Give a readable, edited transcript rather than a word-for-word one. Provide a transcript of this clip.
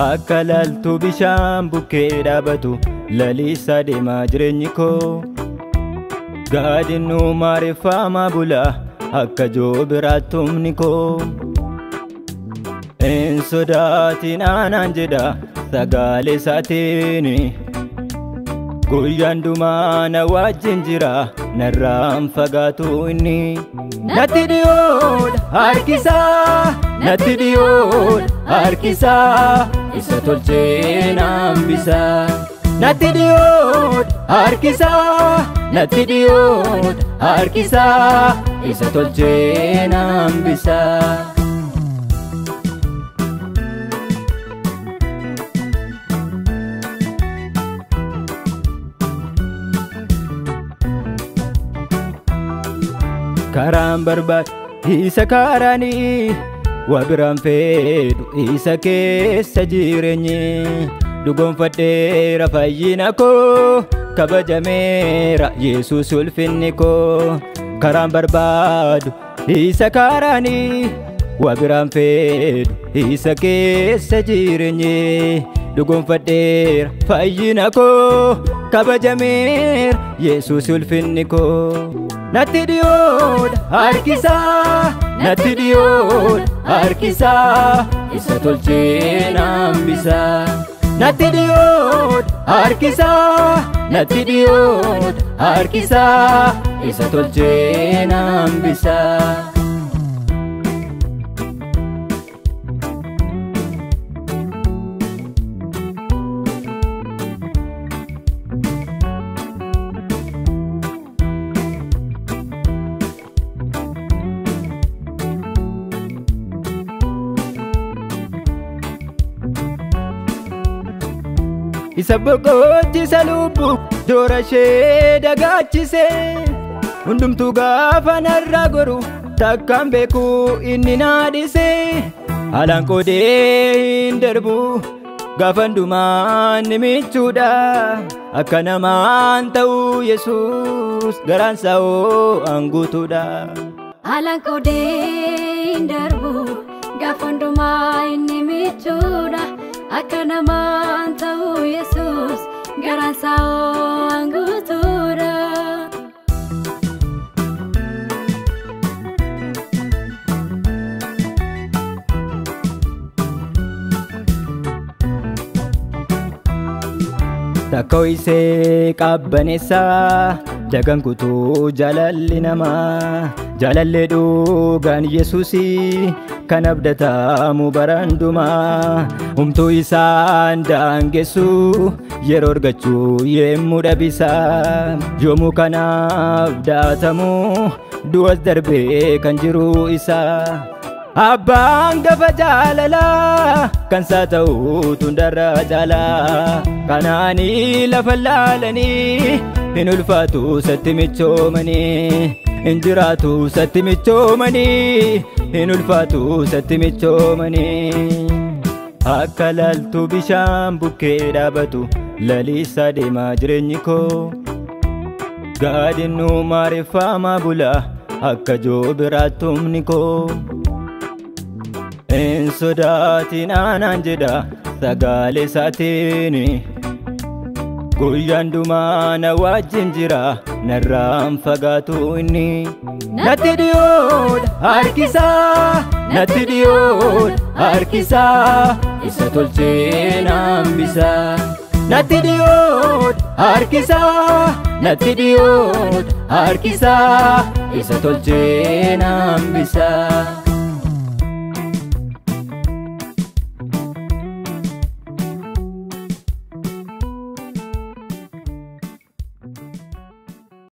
akka laltuu bishaan bukkee dhaabatu lalisaa deemaa jireenyi koo. Gaadinuu maareffamaa bula akka joobiraattumni koo. En sodaatin aanaan jedha sagalee isaatiin. Guyyaan dhumaa na wajjin jira narraan fagaatu inni. Natti dhiyoodha harkisaa, natti dhiyoodha harkisaa, isa tolchee na hambisaa. Natti dhiyoodha harkisaa, natti dhiyoodha harkisaa, isa tolchee na hambisaa. Karaan barbaadu isa kaaraanii, waa biraan fedhu isa keessa jireenyi. Dhugoonfadheera fayyina koo, kabajameera Yesuus ulfinni koo. Karaan barbaadu isa kaaraanii, waa biraan fedhu isa keessa jireenyi. Dhugoonfadheera fayyina koo, kabajameera Yesuus ulfinni koo. Natti dhiyoodha harkisaa, natti dhiyoodha harkisaa, isa tolchee na hambisaa. Natti dhiyoodha harkisaa, natti dhiyoodha harkisaa, isa tolchee na hambisaa. Isa boqochisa lubbuu doora ishee dagaachise. Hundumtuu gaafa narraa goru takkaan beeku inni naadhise. Haalaan qoodee hin darbu gaafa hundumaan ni michuudha. Akka namaan ta'u Yesuus garaan isaa hoo'aan guutuudha. Haalaan qoodee hin darbu gaafa hundumaan ni michuudha. Akka namaan ta'u Yesuus garaan isaa hoo'aan guutuudha. Takkoo isee qabbaneessaa jagan kutuu jaalalli namaa. Jaalallee dhugaan Yesuusii kan abdatamu barandumaa. Humtuu isaan daangessu yeroo argachuu yemmuu dhabisaa. Yoomuu kanaaf daatamu du'as darbee kan jiru isaa. Abbaan gafa jaalalaa kan isaa ta'uutu hundarra caalaa. Kanaanii lafa laalanii hin ulfaatu satti michoomanii. Hin jiraatu satti michoomanii, hin ulfaatu satti michoomanii. Akka laltuu bishaan bukkee dhaabatu lalisaa deemaa jireenyi koo. Gaadinuu maareffamaa bula akka joobiraattumni koo. En sodaatin aanaan jedha sagalee isaatiin. Guyyaan dhumaa na wajjin jira narraan fagaatu inni. Natti dhiyoodha harkisaa, natti dhiyoodha harkisaa, isa tolchee na hambisaa. Natti dhiyoodha harkisaa, natti dhiyoodha harkisaa, isa tolchee na hambisaa.